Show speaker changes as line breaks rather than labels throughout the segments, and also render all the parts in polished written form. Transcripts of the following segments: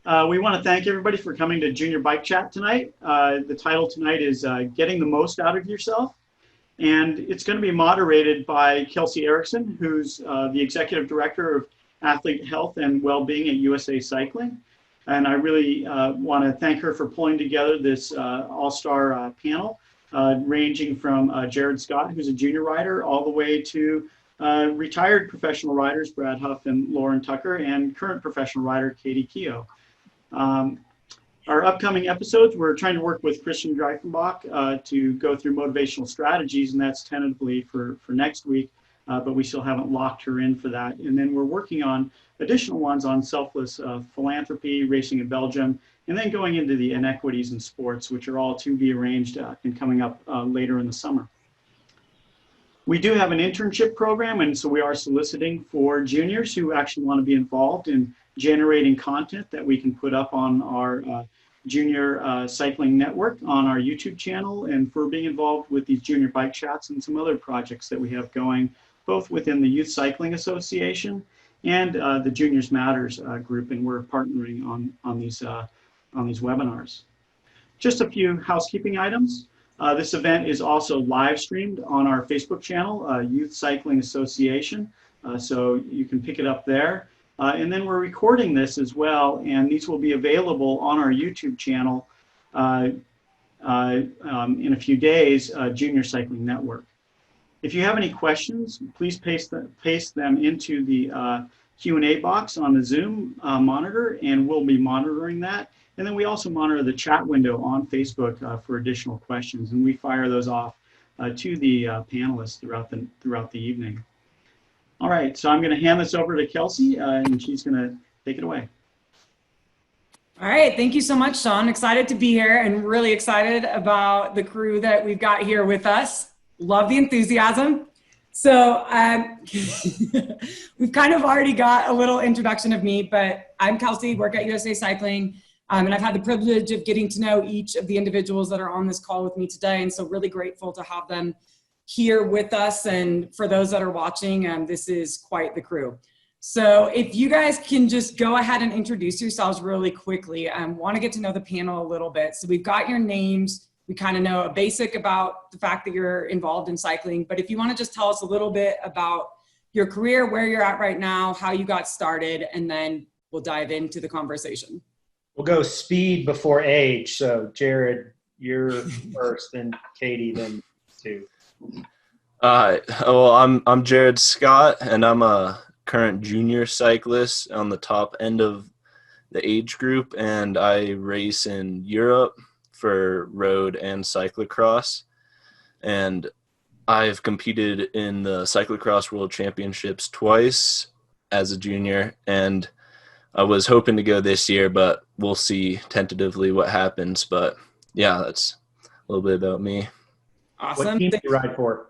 We want to thank everybody for coming to Junior Bike Chat tonight. The title tonight is Getting the Most Out of Yourself. And it's going to be moderated by Kelsey Erickson, who's the Executive Director of Athlete Health and Wellbeing at USA Cycling. And I really want to thank her for pulling together this all-star panel, ranging from Jared Scott, who's a junior rider, all the way to retired professional riders, Brad Huff and Lauren Tucker, and current professional rider, Katie Keogh. Our upcoming episodes, we're trying to work with Christian Greifenbach to go through motivational strategies, and that's tentatively for next week, but we still haven't locked her in for that. And then we're working on additional ones on selfless philanthropy, racing in Belgium, and then going into the inequities in sports, which are all to be arranged and coming up later in the summer. We do have an internship program, and so we are soliciting for juniors who actually want to be involved in generating content that we can put up on our Junior Cycling Network on our YouTube channel, and for being involved with these Junior Bike Chats and some other projects that we have going, both within the Youth Cycling Association and the Juniors Matters group, and we're partnering on these webinars. Just a few housekeeping items. This event is also live streamed on our Facebook channel, Youth Cycling Association, so you can pick it up there. And then we're recording this as well, and these will be available on our YouTube channel in a few days, Junior Cycling Network. If you have any questions, please paste them into the Q&A box on the Zoom monitor, and we'll be monitoring that. And then we also monitor the chat window on Facebook for additional questions, and we fire those off to the panelists throughout the evening. All right, so I'm going to hand this over to Kelsey, and she's going to take it away.
All right, thank you so much, Sean. Excited to be here and really excited about the crew that we've got here with us. Love the enthusiasm. So we've kind of already got a little introduction of me, but I'm Kelsey, work at USA Cycling, and I've had the privilege of getting to know each of the individuals that are on this call with me today, and so really grateful to have them here with us. And for those that are watching, this is quite the crew. So if you guys can just go ahead and introduce yourselves really quickly. Want to get to know the panel a little bit. So we've got your names. We kind of know a basic about the fact that you're involved in cycling, but if you want to just tell us a little bit about your career, where you're at right now, how you got started, and then we'll dive into the conversation.
We'll go speed before age. So Jared, you're first, then Katie, then two.
Well, I'm Jared Scott, and I'm a current junior cyclist on the top end of the age group, and I race in Europe for road and cyclocross. And I've competed in the cyclocross world championships twice as a junior, and I was hoping to go this year, but we'll see tentatively what happens. But yeah, that's a little bit about me.
Awesome.
What team do you ride for?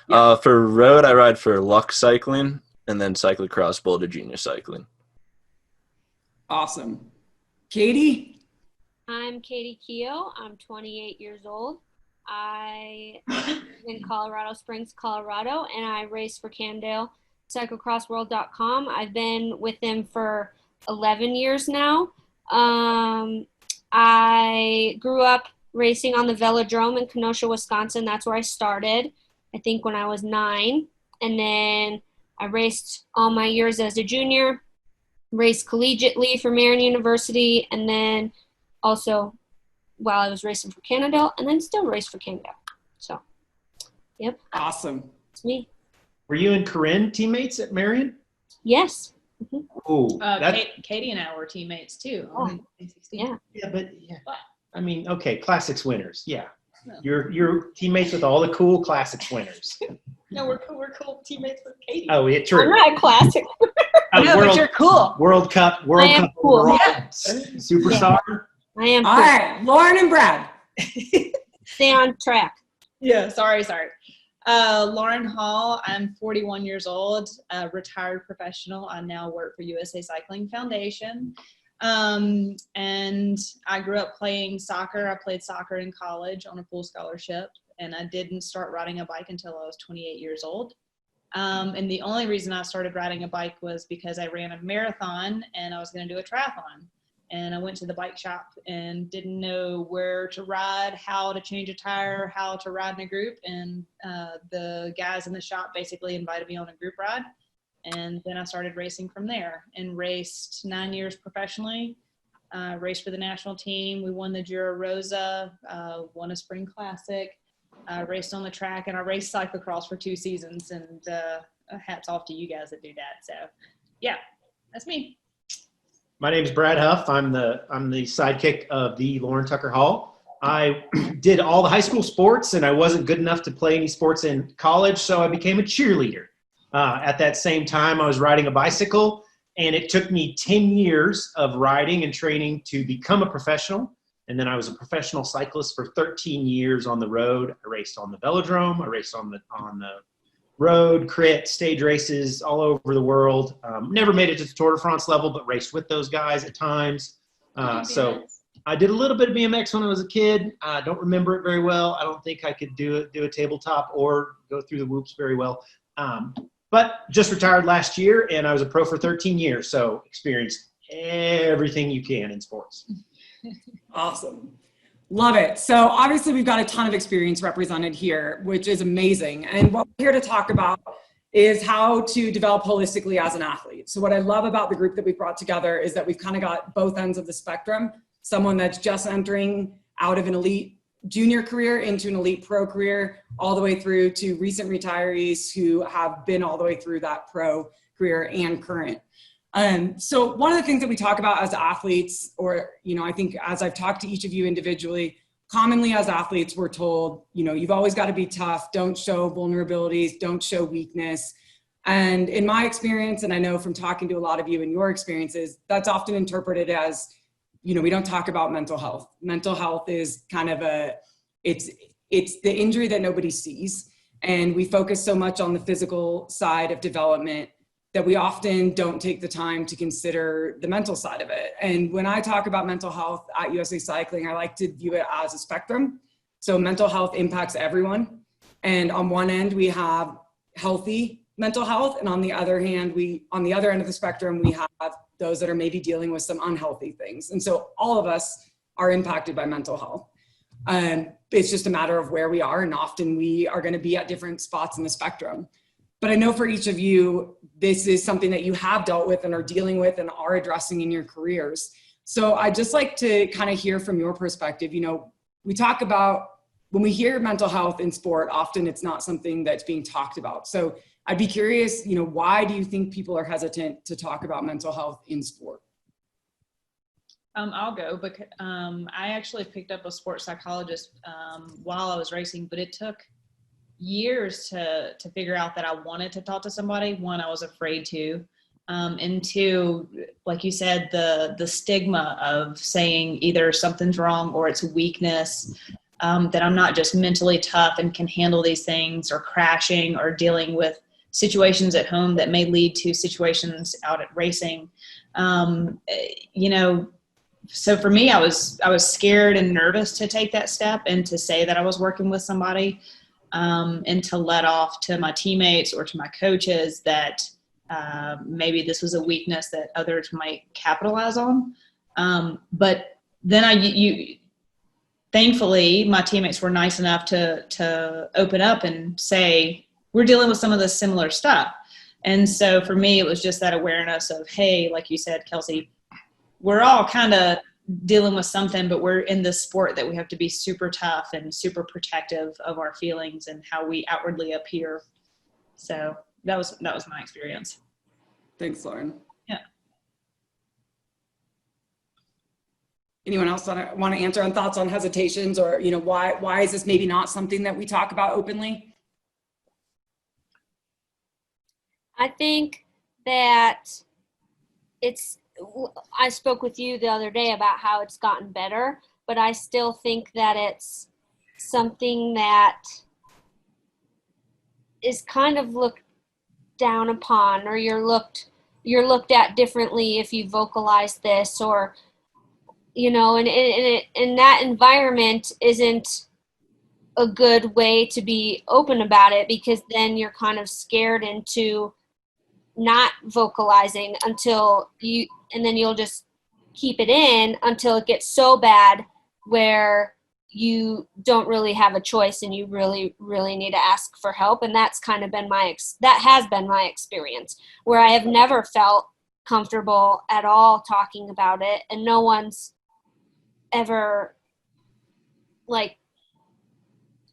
For road, I ride for Luck Cycling, and then cyclocross, Boulder Junior Cycling.
Awesome. Katie?
I'm Katie Keogh. I'm 28 years old. I live in Colorado Springs, Colorado, and I race for Cannondale cyclocrossworld.com. I've been with them for 11 years now. I grew up racing on the Velodrome in Kenosha, Wisconsin. That's where I started, I think when I was 9. And then I raced all my years as a junior, raced collegiately for Marian University, and then also while I was racing for Cannondale, and then still race for Cannondale. So, yep.
Awesome.
It's me.
Were you and Corinne teammates at Marian?
Yes. Mm-hmm.
Oh,
Katie and I were teammates too.
Oh,
2016.
yeah.
Yeah, but yeah. I mean, okay, classics winners. Yeah. You're teammates with all the cool classics winners.
No, we're cool teammates with Katie.
Oh, yeah, true.
I'm not a classic.
No, but you're cool.
World Cup
cool.
overall
Yeah.
superstar.
I am
All
cool.
right, Lauren and Brad.
Stay on track.
Yeah, sorry. Lauren Hall, I'm 41 years old, a retired professional. I now work for USA Cycling Foundation. And I grew up playing soccer. I played soccer in college on a full scholarship, and I didn't start riding a bike until I was 28 years old. And the only reason I started riding a bike was because I ran a marathon and I was going to do a triathlon. and I went to the bike shop and didn't know where to ride, how to change a tire, how to ride in a group. And the guys in the shop basically invited me on a group ride. And then I started racing from there and raced 9 years professionally, raced for the national team. We won the Juior Rosa, won a spring classic, raced on the track, and I raced cyclocross for 2 seasons. And hats off to you guys that do that. So yeah, that's me.
My name is Brad Huff. I'm the sidekick of the Lauren Tucker Hall. I did all the high school sports, and I wasn't good enough to play any sports in college, so I became a cheerleader. At that same time, I was riding a bicycle, and it took me 10 years of riding and training to become a professional. And then I was a professional cyclist for 13 years on the road. I raced on the velodrome. I raced on the road, crit, stage races all over the world. Never made it to the Tour de France level, but raced with those guys at times. So I did a little bit of BMX when I was a kid. I don't remember it very well. I don't think I could do a tabletop or go through the whoops very well. But just retired last year, and I was a pro for 13 years, so experienced everything you can in sports.
Awesome. Love it. So obviously we've got a ton of experience represented here, which is amazing. And what we're here to talk about is how to develop holistically as an athlete. So what I love about the group that we brought together is that we've kind of got both ends of the spectrum. Someone that's just entering out of an elite junior career into an elite pro career, all the way through to recent retirees who have been all the way through that pro career and current. So one of the things that we talk about as athletes, or, I think as I've talked to each of you individually, commonly as athletes, we're told, you've always got to be tough. Don't show vulnerabilities. Don't show weakness. And in my experience, and I know from talking to a lot of you and your experiences, that's often interpreted as, we don't talk about mental health. Mental health is kind of it's the injury that nobody sees. And we focus so much on the physical side of development that we often don't take the time to consider the mental side of it. And when I talk about mental health at USA Cycling, I like to view it as a spectrum. So mental health impacts everyone. And on one end, we have healthy mental health. And on the other hand, on the other end of the spectrum, we have those that are maybe dealing with some unhealthy things. And so all of us are impacted by mental health. It's just a matter of where we are. And often we are going to be at different spots in the spectrum. But I know for each of you, this is something that you have dealt with and are dealing with and are addressing in your careers. So I'd just like to kind of hear from your perspective. We talk about, when we hear mental health in sport, often it's not something that's being talked about. So I'd be curious, why do you think people are hesitant to talk about mental health in sport?
I'll go, because I actually picked up a sports psychologist while I was racing, but it took years to figure out that I wanted to talk to somebody. One, I was afraid to, and two, like you said, the stigma of saying either something's wrong or it's a weakness, that I'm not just mentally tough and can handle these things, or crashing or dealing with situations at home that may lead to situations out at racing. So for me, I was scared and nervous to take that step and to say that I was working with somebody. And to let off to my teammates or to my coaches that maybe this was a weakness that others might capitalize on. But then thankfully, my teammates were nice enough to open up and say, we're dealing with some of the similar stuff. And so for me, it was just that awareness of, hey, like you said, Kelsey, we're all kind of dealing with something, but we're in this sport that we have to be super tough and super protective of our feelings and how we outwardly appear. So that was my experience.
Thanks, Lauren.
Yeah.
Anyone else want to answer on thoughts on hesitations, or why is this maybe not something that we talk about openly?
I think that I spoke with you the other day about how it's gotten better, but I still think that it's something that is kind of looked down upon, or you're looked at differently if you vocalize this, or and that environment isn't a good way to be open about it, because then you're kind of scared into not vocalizing and then you'll just keep it in until it gets so bad where you don't really have a choice and you really, really need to ask for help. And that's kind of been that has been my experience, where I have never felt comfortable at all talking about it. And no one's ever, like,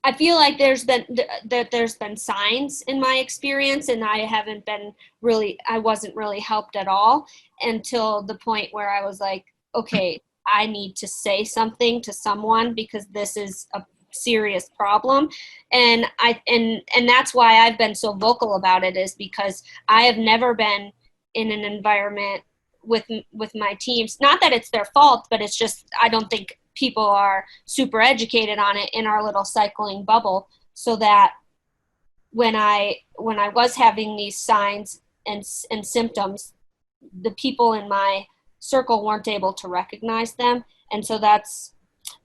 I feel like there's been signs in my experience, and I wasn't really helped at all until the point where I was like, okay, I need to say something to someone because this is a serious problem. And that's why I've been so vocal about it, is because I have never been in an environment with my teams. Not that it's their fault, but it's just, I don't think people are super educated on it in our little cycling bubble, so that when I was having these signs and symptoms, the people in my circle weren't able to recognize them. And so but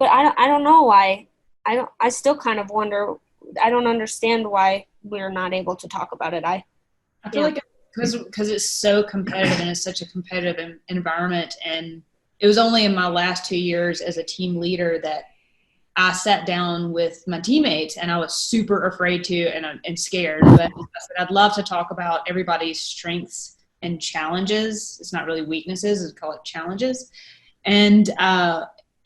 I don't know why. I still kind of wonder, I don't understand why we're not able to talk about it.
I feel like because it's so competitive and it's such a competitive environment. And it was only in my last 2 years as a team leader that I sat down with my teammates, and I was super afraid to and scared. But I said, I'd love to talk about everybody's strengths and challenges. It's not really weaknesses, I call it challenges. And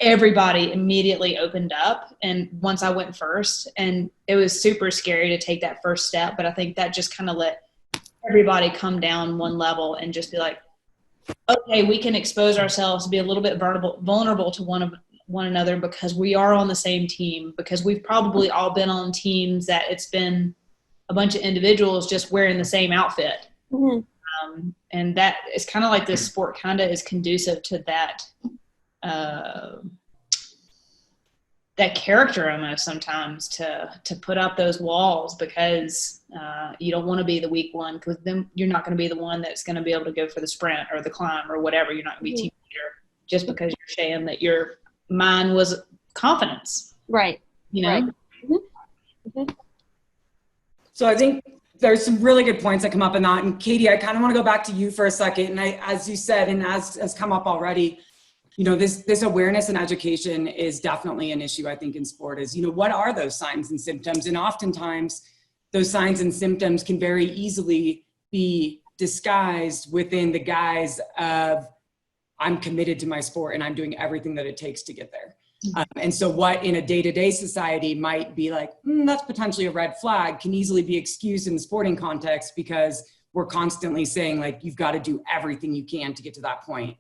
everybody immediately opened up. And once I went first, and it was super scary to take that first step, but I think that just kind of let everybody come down one level and just be like, okay, we can expose ourselves to be a little bit vulnerable to one another, because we are on the same team, because we've probably all been on teams that it's been a bunch of individuals just wearing the same outfit.
Mm-hmm.
And that is kind of like this sport kind of is conducive to that, that character almost sometimes to put up those walls, because you don't want to be the weak one, because then you're not going to be the one that's going to be able to go for the sprint or the climb or whatever. You're not going to be team leader just because you're saying that your mind was confidence.
Right.
You know?
Right. Mm-hmm. Mm-hmm.
So I think there's some really good points that come up in that. And Katie, I kind of want to go back to you for a second. And as you said, and as has come up already, this awareness and education is definitely an issue, I think, in sport. Is, what are those signs and symptoms? And oftentimes those signs and symptoms can very easily be disguised within the guise of, I'm committed to my sport and I'm doing everything that it takes to get there. And so what in a day-to-day society might be like, that's potentially a red flag, can easily be excused in the sporting context, because we're constantly saying, like, you've got to do everything you can to get to that point.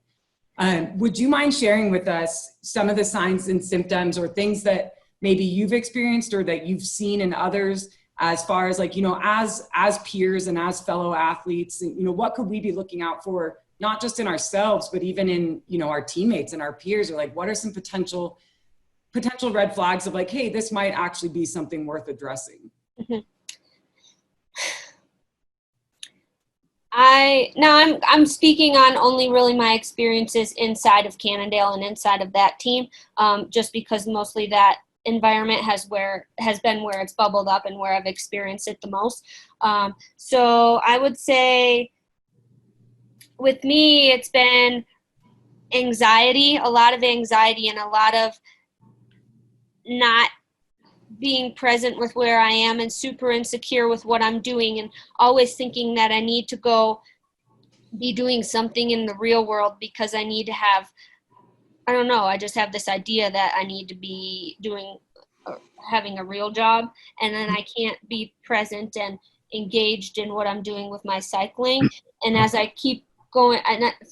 Would you mind sharing with us some of the signs and symptoms, or things that maybe you've experienced or that you've seen in others, as far as, like, as peers and as fellow athletes, what could we be looking out for, not just in ourselves, but even in, our teammates and our peers? Or, like, what are some potential red flags of, like, hey, this might actually be something worth addressing?
Mm-hmm. I'm speaking on only really my experiences inside of Cannondale and inside of that team, just because mostly that environment has been where it's bubbled up and where I've experienced it the most. So I would say with me, it's been anxiety, a lot of anxiety, and a lot of not being present with where I am, and super insecure with what I'm doing, and always thinking that I need to be doing something in the real world because I need to have, I don't know, I just have this idea that I need to be having a real job, and then I can't be present and engaged in what I'm doing with my cycling. And as I keep going,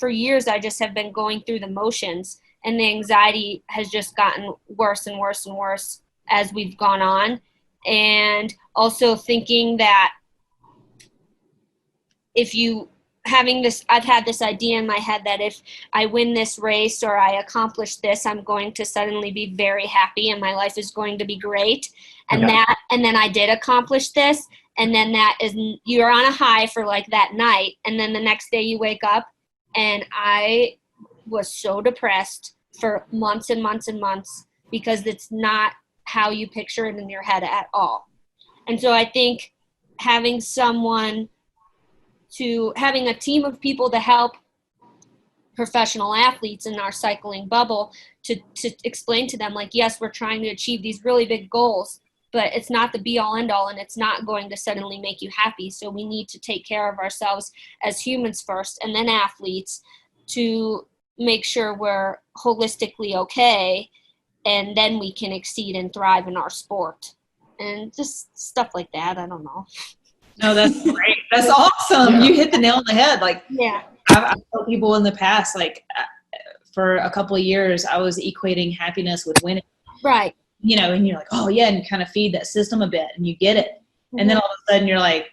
for years I just have been going through the motions, and the anxiety has just gotten worse and worse and worse as we've gone on. And also thinking that I've had this idea in my head that if I win this race or I accomplish this, I'm going to suddenly be very happy and my life is going to be great. And then I did accomplish this. And then you're on a high for, like, that night. And then the next day you wake up, and I was so depressed for months and months and months, because it's not how you picture it in your head at all. And so I think having a team of people to help professional athletes in our cycling bubble to explain to them, like, yes, we're trying to achieve these really big goals, but it's not the be all end all, and it's not going to suddenly make you happy. So we need to take care of ourselves as humans first, and then athletes, to make sure we're holistically okay, and then we can exceed and thrive in our sport. And just stuff like that. I don't know.
No, that's great. That's awesome. You hit the nail on the head. Like,
Yeah.
I've told people in the past, like, for a couple of years, I was equating happiness with winning.
Right.
You know, and you're like, oh yeah, and you kind of feed that system a bit, and you get it, and then all of a sudden you're like,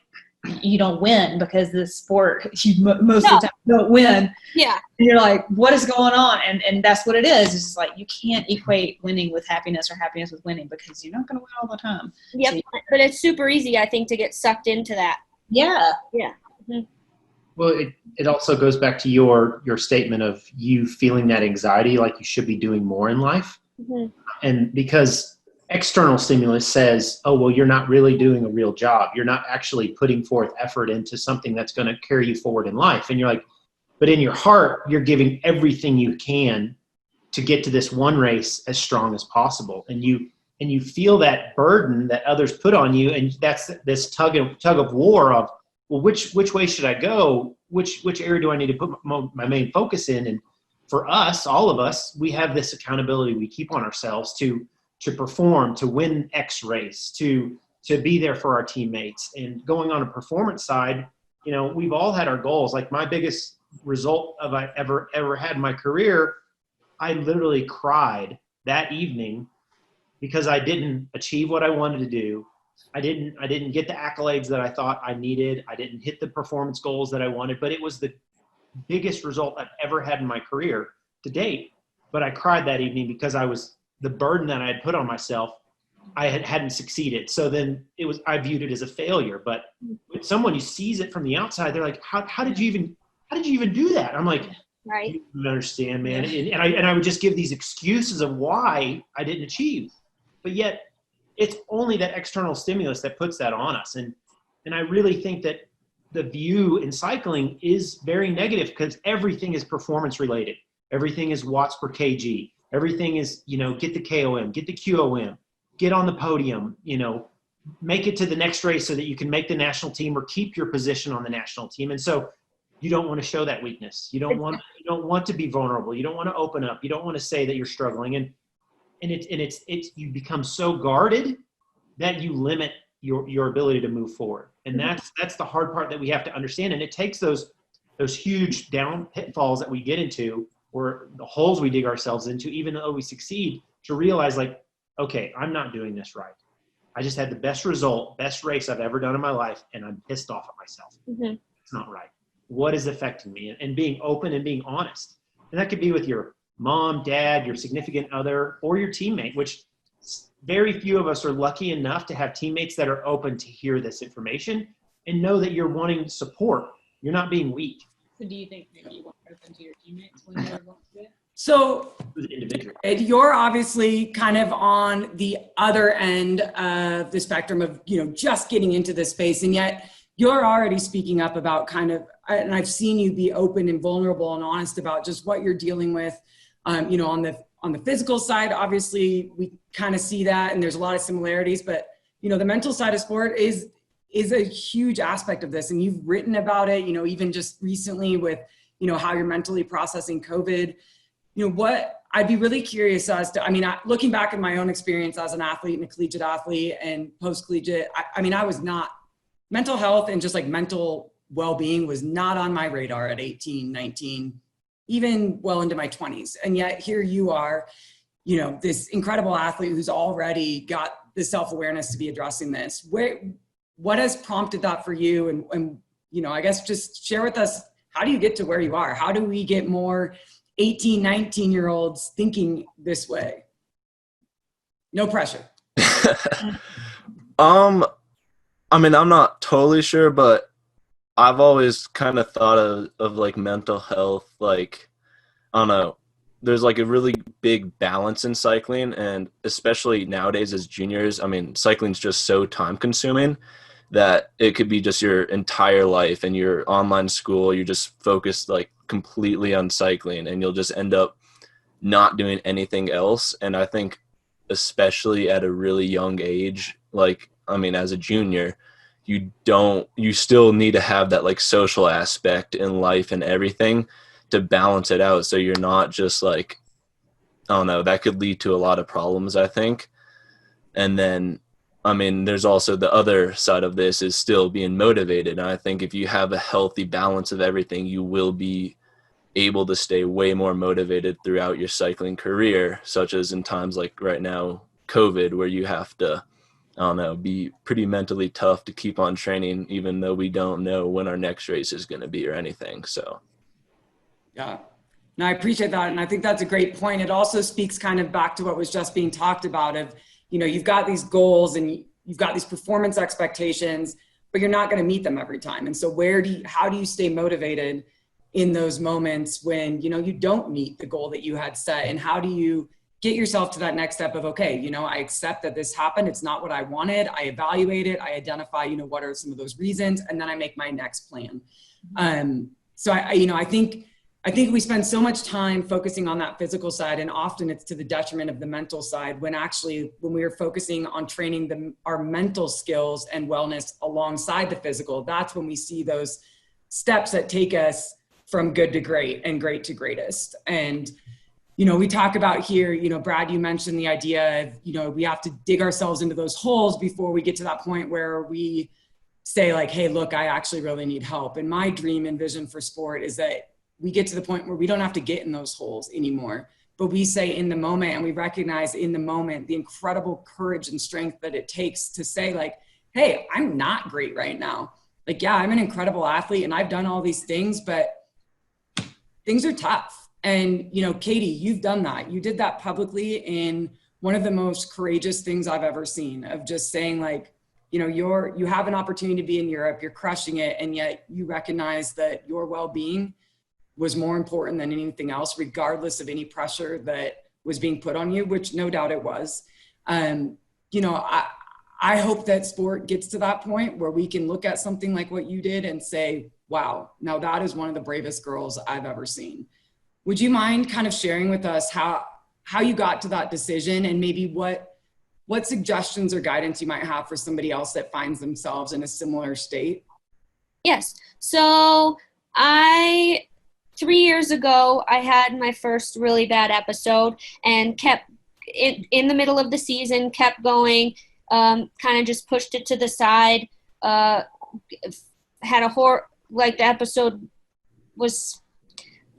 you don't win because this sport, you most of the time don't win.
Yeah.
And you're like, what is going on? And that's what it is. It's just like, you can't equate winning with happiness or happiness with winning, because you're not going to win all the time.
Yep.
So
But it's super easy, I think, to get sucked into that.
yeah.
Yeah. Mm-hmm.
Well, it also goes back to your statement of you feeling that anxiety, like you should be doing more in life.
Mm-hmm.
And because external stimulus says, oh, well, you're not really doing a real job. You're not actually putting forth effort into something that's going to carry you forward in life. And you're like, but in your heart, you're giving everything you can to get to this one race as strong as possible. And you feel that burden that others put on you. And that's this tug of war of, well, which way should I go? Which area do I need to put my main focus in? And for us, all of us, we have this accountability we keep on ourselves to perform, to win X race, to be there for our teammates. And going on a performance side, you know, we've all had our goals. Like my biggest result of I ever had in my career, I literally cried that evening because I didn't achieve what I wanted to do. I didn't get the accolades that I thought I needed. I didn't hit the performance goals that I wanted, but it was the biggest result I've ever had in my career to date. But I cried that evening because the burden that I had put on myself, I hadn't succeeded. So then I viewed it as a failure. But with someone who sees it from the outside, they're like, how did you even do that? I'm like,
Right.
you don't understand, man. And I would just give these excuses of why I didn't achieve. But yet it's only that external stimulus that puts that on us. And I really think that the view in cycling is very negative because everything is performance related. Everything is watts per kg. Everything is, get the KOM, get the QOM, get on the podium, make it to the next race so that you can make the national team or keep your position on the national team. And so you don't want to show that weakness. You don't want to be vulnerable. You don't want to open up. You don't want to say that you're struggling. And you become so guarded that you limit your ability to move forward. And that's the hard part that we have to understand. And it takes those huge down pitfalls that we get into, or the holes we dig ourselves into, even though we succeed, to realize like, okay, I'm not doing this right. I just had the best race I've ever done in my life, and I'm pissed off at myself.
Mm-hmm.
It's not right. What is affecting me? And being open and being honest. And that could be with your mom, dad, your significant other, or your teammate, which very few of us are lucky enough to have teammates that are open to hear this information and know that you're wanting support. You're not being weak.
So do you think maybe you want to open to your teammates when they're going to do it?
So
Individual.
you're obviously kind of on the other end of the spectrum of, just getting into this space. And yet you're already speaking up about and I've seen you be open and vulnerable and honest about just what you're dealing with, on the physical side. Obviously we kind of see that, and there's a lot of similarities, but the mental side of sport is a huge aspect of this. And you've written about it, even just recently with, how you're mentally processing COVID. What I'd be really curious as to, looking back at my own experience as an athlete and a collegiate athlete and post-collegiate, I was not, mental health and just like mental well-being was not on my radar at 18, 19, even well into my 20s. And yet here you are, this incredible athlete who's already got the self-awareness to be addressing this. What has prompted that for you? And I guess just share with us, how do you get to where you are? How do we get more 18, 19-year-olds thinking this way? No pressure.
I'm not totally sure, but I've always kind of thought of like mental health, like, I don't know, there's like a really big balance in cycling, and especially nowadays as juniors, cycling's just so time consuming that it could be just your entire life, and your online school, you're just focused like completely on cycling, and you'll just end up not doing anything else. And I think especially at a really young age, like, I mean, as a junior, you still need to have that like social aspect in life and everything to balance it out. So you're not just like, I don't know, that could lead to a lot of problems, I think. And then, I mean, there's also the other side of this is still being motivated. And I think if you have a healthy balance of everything, you will be able to stay way more motivated throughout your cycling career, such as in times like right now, COVID, where you have to, I don't know, be pretty mentally tough to keep on training, even though we don't know when our next race is going to be or anything. So,
Yeah. No, I appreciate that. And I think that's a great point. It also speaks kind of back to what was just being talked about of, you know, you've got these goals and you've got these performance expectations, but you're not going to meet them every time. And so how do you stay motivated in those moments when, you know, you don't meet the goal that you had set? And how do you get yourself to that next step of, okay, you know, I accept that this happened. It's not what I wanted. I evaluate it. I identify, you know, what are some of those reasons, and then I make my next plan. So I think we spend so much time focusing on that physical side, and often it's to the detriment of the mental side, when actually, when we are focusing on training our mental skills and wellness alongside the physical, that's when we see those steps that take us from good to great and great to greatest. And, you know, we talk about here, you know, Brad, you mentioned the idea of, you know, we have to dig ourselves into those holes before we get to that point where we say like, hey, look, I actually really need help. And my dream and vision for sport is that we get to the point where we don't have to get in those holes anymore, but we say in the moment, and we recognize in the moment the incredible courage and strength that it takes to say like, hey, I'm not great right now. Like, yeah, I'm an incredible athlete and I've done all these things, but things are tough. And, you know, Katie, you've done that. You did that publicly in one of the most courageous things I've ever seen, of just saying like, you know, you have an opportunity to be in Europe, you're crushing it, and yet you recognize that your well-being was more important than anything else, regardless of any pressure that was being put on you, which no doubt it was. You know, I hope that sport gets to that point where we can look at something like what you did and say, wow, now that is one of the bravest girls I've ever seen. Would you mind kind of sharing with us how you got to that decision, and maybe what suggestions or guidance you might have for somebody else that finds themselves in a similar state?
Yes. So 3 years ago, I had my first really bad episode and kept in the middle of the season, kept going, kind of just pushed it to the side, had the episode was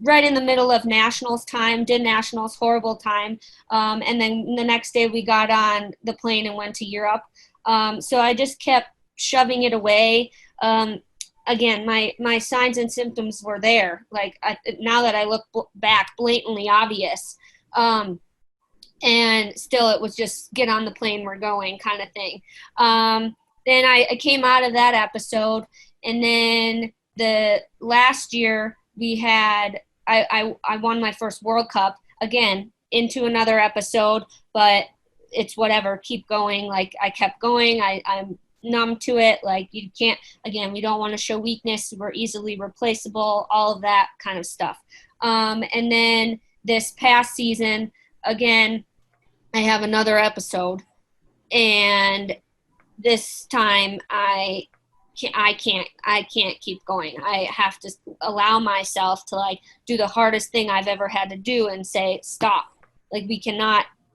right in the middle of nationals time, did nationals, horrible time. And then the next day we got on the plane and went to Europe. So I just kept shoving it away. Again, my signs and symptoms were there. Like now that I look back, blatantly obvious. And still it was just get on the plane, we're going kind of thing. Then I came out of that episode, and then the last year we had, I won my first World Cup, again, into another episode, but it's whatever, keep going. Like I kept going. I'm numb to it. Like you can't, again, we don't want to show weakness. We're easily replaceable, all of that kind of stuff. And then this past season, again, I have another episode, and this time I can't keep going. I have to allow myself to like do the hardest thing I've ever had to do and say, stop. Like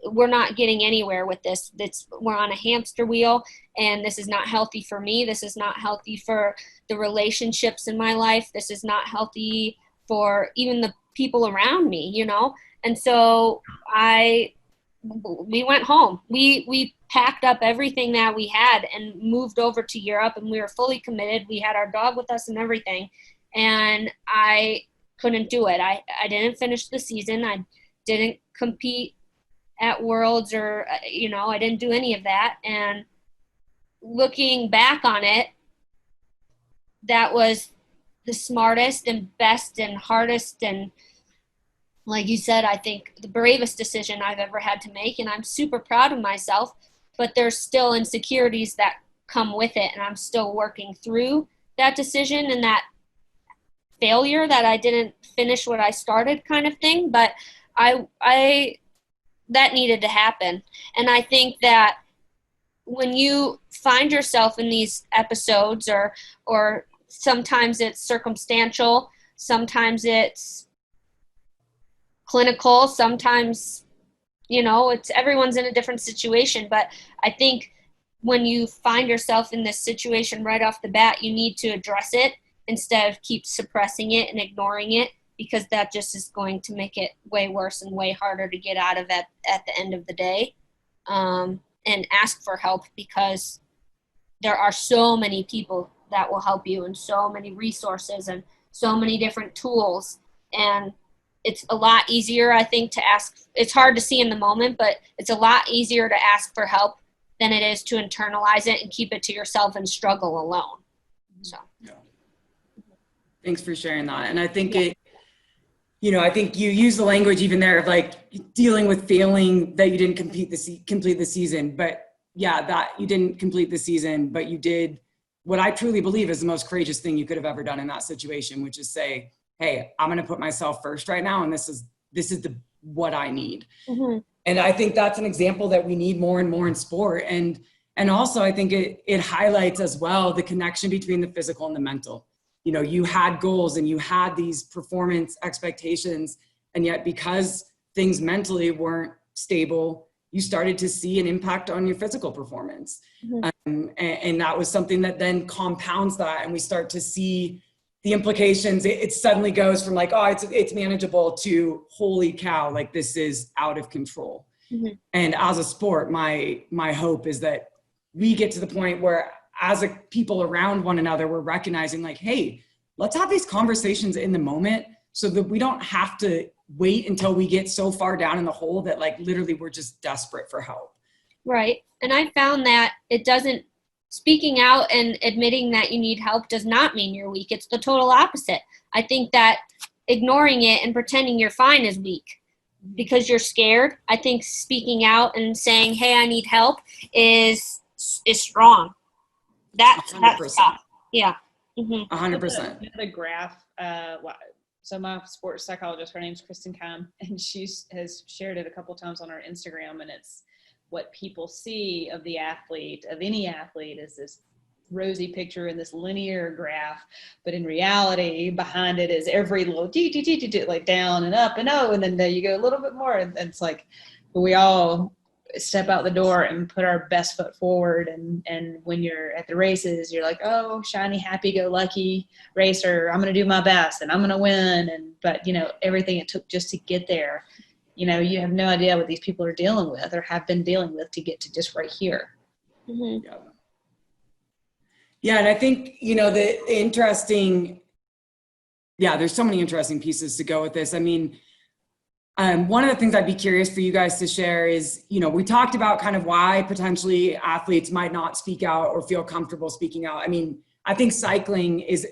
we're not getting anywhere with this. We're on a hamster wheel, and this is not healthy for me. This is not healthy for the relationships in my life. This is not healthy for even the people around me, you know? And so we went home. We packed up everything that we had and moved over to Europe, and we were fully committed. We had our dog with us and everything, and I couldn't do it. I didn't finish the season. I didn't compete at Worlds, or, you know, I didn't do any of that. And looking back on it, that was the smartest and best and hardest and, like you said, I think the bravest decision I've ever had to make, and I'm super proud of myself, but there's still insecurities that come with it, and I'm still working through that decision and that failure that I didn't finish what I started kind of thing, but I that needed to happen. And I think that when you find yourself in these episodes, or sometimes it's circumstantial, sometimes it's clinical, sometimes, it's everyone's in a different situation. But I think when you find yourself in this situation right off the bat, you need to address it instead of keep suppressing it and ignoring it, because that just is going to make it way worse and way harder to get out of at the end of the day. And ask for help, because there are so many people that will help you, and so many resources and so many different tools. And it's a lot easier, I think, to ask. It's hard to see in the moment, but it's a lot easier to ask for help than it is to internalize it and keep it to yourself and struggle alone. So,
yeah. Thanks for sharing that. And I think I think you use the language even there of like dealing with failing that you didn't complete the season. But yeah, that you didn't complete the season, but you did what I truly believe is the most courageous thing you could have ever done in that situation, which is say, hey, I'm going to put myself first right now. And this is what I need.
mm-hmm.
And I think that's an example that we need more and more in sport. And also I think it highlights as well the connection between the physical and the mental. You had goals and you had these performance expectations, and yet because things mentally weren't stable, you started to see an impact on your physical performance.
Mm-hmm.
And that was something that then compounds that, and we start to see the implications. It suddenly goes from like, oh, it's manageable to holy cow, like this is out of control.
Mm-hmm.
And as a sport, my hope is that we get to the point where as a people around one another, we're recognizing like, hey, let's have these conversations in the moment so that we don't have to wait until we get so far down in the hole that like literally we're just desperate for help.
Right. And I found that speaking out and admitting that you need help does not mean you're weak. It's the total opposite. I think that ignoring it and pretending you're fine is weak because you're scared. I think speaking out and saying, hey, I need help is strong. That's tough. Yeah. Mm-hmm.
100%.
The graph. So my sports psychologist, her name's Kristen Kime, and she has shared it a couple times on her Instagram, and it's what people see of the athlete, of any athlete, is this rosy picture in this linear graph, but in reality behind it is every little like down and up and and then there you go a little bit more, and it's like we all step out the door and put our best foot forward, and when you're at the races you're like, oh, shiny happy-go-lucky racer, I'm going to do my best and I'm going to win, but everything it took just to get there, you have no idea what these people are dealing with or have been dealing with to get to just right here.
Mm-hmm.
Yeah, and I think the interesting, there's so many interesting pieces to go with this. I mean, one of the things I'd be curious for you guys to share is, we talked about kind of why potentially athletes might not speak out or feel comfortable speaking out. I mean, I think cycling is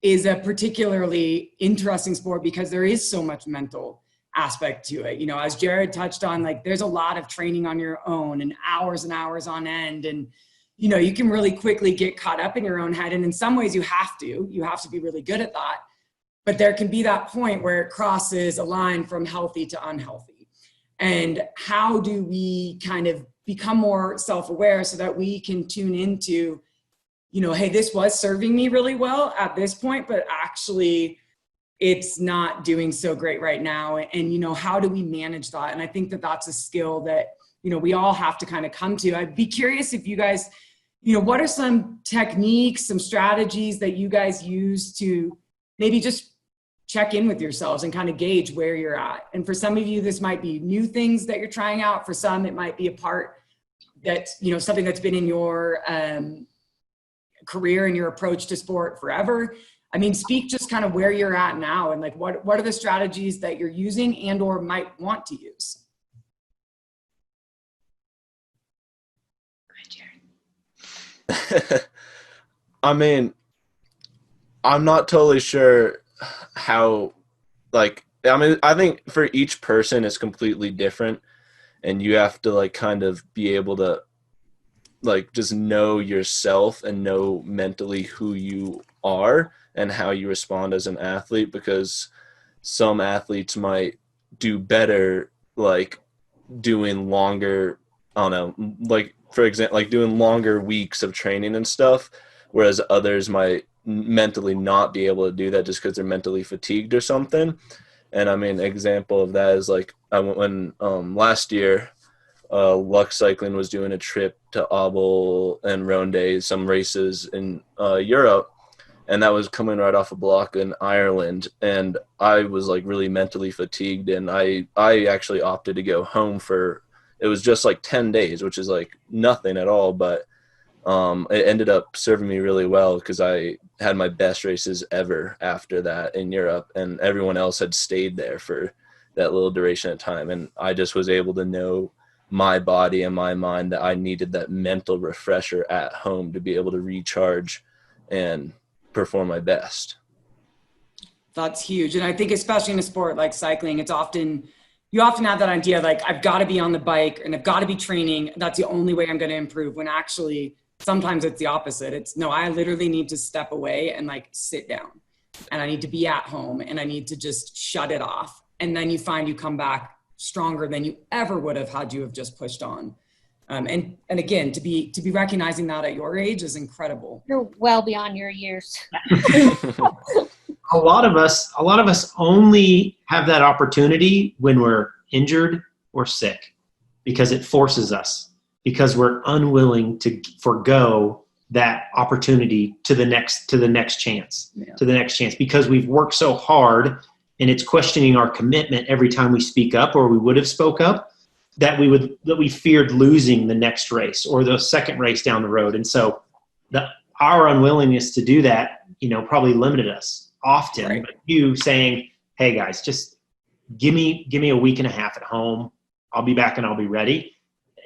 a particularly interesting sport because there is so much mental aspect to it. As Jared touched on, like there's a lot of training on your own and hours on end. And, you can really quickly get caught up in your own head. And in some ways you have to be really good at that. But there can be that point where it crosses a line from healthy to unhealthy. And how do we kind of become more self-aware so that we can tune into, hey, this was serving me really well at this point, but actually it's not doing so great right now. And, how do we manage that? And I think that that's a skill that, we all have to kind of come to. I'd be curious if you guys, what are some techniques, some strategies that you guys use to maybe just check in with yourselves and kind of gauge where you're at? And for some of you, this might be new things that you're trying out. For some, it might be a part that's, something that's been in your career and your approach to sport forever. I mean, speak just kind of where you're at now and like, what are the strategies that you're using and or might want to use?
I mean, I'm not totally sure how, I think for each person it's completely different, and you have to kind of be able to just know yourself and know mentally who you are and how you respond as an athlete, because some athletes might do better like doing longer, I don't know, like for example, like doing longer weeks of training and stuff, whereas others might mentally not be able to do that just because they're mentally fatigued or something. And I mean, example of that is like I went when last year, Lux Cycling was doing a trip to Abel and Ronde, some races in Europe, and that was coming right off a block in Ireland. And I was like really mentally fatigued, and I actually opted to go home for, it was just like 10 days, which is like nothing at all, but it ended up serving me really well because I had my best races ever after that in Europe, and everyone else had stayed there for that little duration of time. And I just was able to know my body and my mind that I needed that mental refresher at home to be able to recharge and perform my best.
That's huge. And I think especially in a sport like cycling, you often have that idea like, I've got to be on the bike and I've got to be training. That's the only way I'm going to improve, when actually sometimes it's the opposite. It's no, I literally need to step away and like sit down, and I need to be at home, and I need to just shut it off. And then you find you come back stronger than you ever would have had you have just pushed on. And again, to be recognizing that at your age is incredible.
You're well beyond your years.
A lot of us only have that opportunity when we're injured or sick, because it forces us, because we're unwilling to forego that opportunity to the next chance, because we've worked so hard, and it's questioning our commitment every time we speak up, or we would have spoke up, that we feared losing the next race or the second race down the road. And so our unwillingness to do that, probably limited us often. Right. But you saying, hey guys, just give me a week and a half at home. I'll be back and I'll be ready.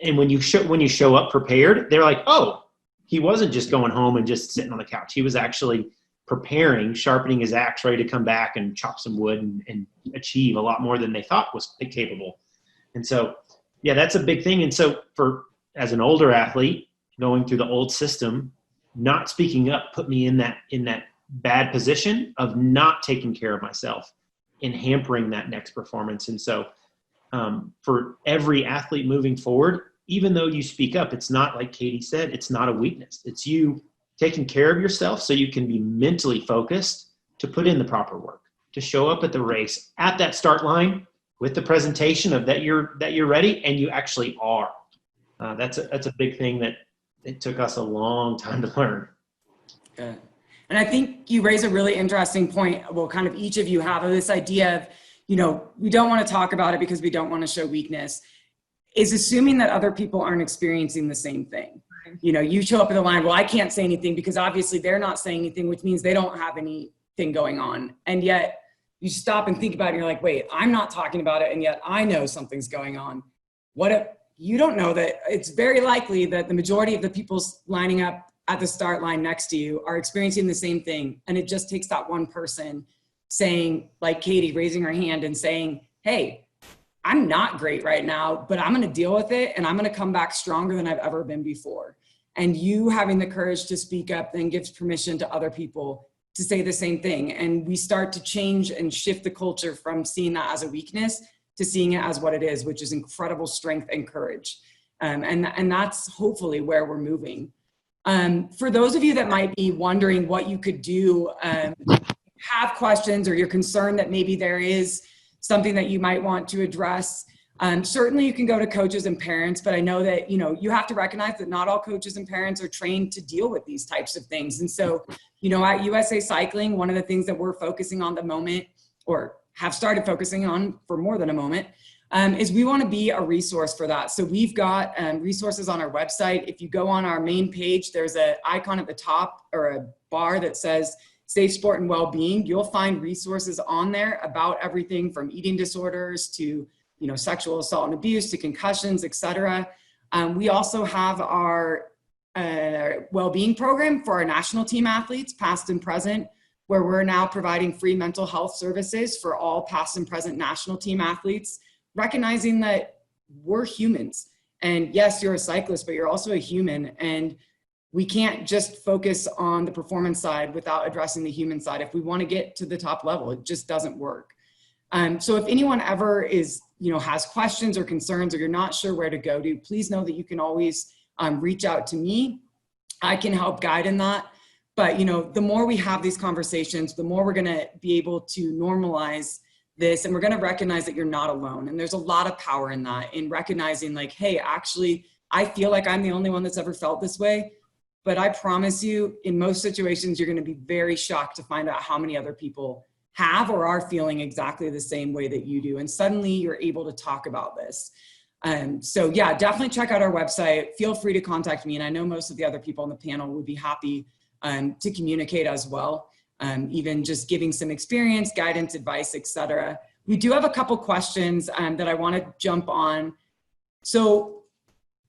And when you show up prepared, they're like, oh, he wasn't just going home and just sitting on the couch. He was actually preparing, sharpening his axe, ready to come back and chop some wood and achieve a lot more than they thought was capable. And so, yeah, that's a big thing. And so as an older athlete going through the old system, not speaking up put me in that bad position of not taking care of myself and hampering that next performance. And so for every athlete moving forward, even though you speak up, it's not, like Katie said, it's not a weakness. It's you taking care of yourself so you can be mentally focused to put in the proper work, to show up at the race at that start line with the presentation of that you're ready, and you actually are. That's a big thing that it took us a long time to learn.
Yeah. And I think you raise a really interesting point. Well, kind of each of you have this idea of, we don't want to talk about it because we don't want to show weakness, is assuming that other people aren't experiencing the same thing. You show up at the line, well, I can't say anything because obviously they're not saying anything, which means they don't have anything going on. And yet you stop and think about it and you're like, wait, I'm not talking about it, and yet I know something's going on. What if you don't know that it's very likely that the majority of the people lining up at the start line next to you are experiencing the same thing. And it just takes that one person saying, like Katie, raising her hand and saying, hey, I'm not great right now, but I'm going to deal with it, and I'm going to come back stronger than I've ever been before. And you having the courage to speak up then gives permission to other people to say the same thing. And we start to change and shift the culture from seeing that as a weakness to seeing it as what it is, which is incredible strength and courage. And that's hopefully where we're moving. For those of you that might be wondering what you could do, have questions, or you're concerned that maybe there is something that you might want to address, certainly you can go to coaches and parents, but I know that, you have to recognize that not all coaches and parents are trained to deal with these types of things. And so, at USA Cycling, one of the things that we're focusing on the moment, or have started focusing on for more than a moment, is we want to be a resource for that. So we've got resources on our website. If you go on our main page, there's an icon at the top, or a bar that says SafeSport and Wellbeing. You'll find resources on there about everything from eating disorders to sexual assault and abuse to concussions, etc. We also have our well-being program for our national team athletes, past and present, where we're now providing free mental health services for all past and present national team athletes, recognizing that we're humans. And yes, you're a cyclist, but you're also a human. And we can't just focus on the performance side without addressing the human side. If we want to get to the top level, it just doesn't work. So if anyone ever has questions or concerns, or you're not sure where to go to, please know that you can always reach out to me. I can help guide in that. But, the more we have these conversations, the more we're going to be able to normalize this, and we're going to recognize that you're not alone. And there's a lot of power in that, in recognizing like, hey, actually, I feel like I'm the only one that's ever felt this way. But I promise you, in most situations, you're going to be very shocked to find out how many other people have or are feeling exactly the same way that you do. And suddenly you're able to talk about this. So yeah, definitely check out our website. Feel free to contact me. And I know most of the other people on the panel would be happy to communicate as well. Even just giving some experience, guidance, advice, etc. We do have a couple questions that I want to jump on. So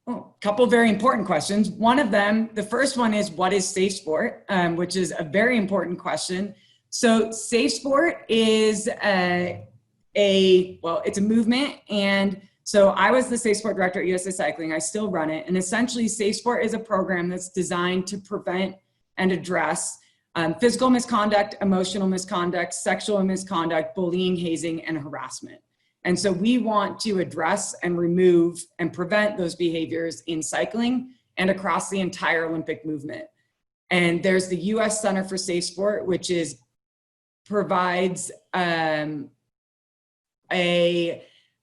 a couple very important questions. One of them, the first one is, what is SafeSport? Which is a very important question. So SafeSport is it's a movement. And so I was the SafeSport director at USA Cycling. I still run it. And essentially SafeSport is a program that's designed to prevent and address physical misconduct, emotional misconduct, sexual misconduct, bullying, hazing, and harassment. And so we want to address and remove and prevent those behaviors in cycling and across the entire Olympic movement. And there's the US Center for Safe Sport, which provides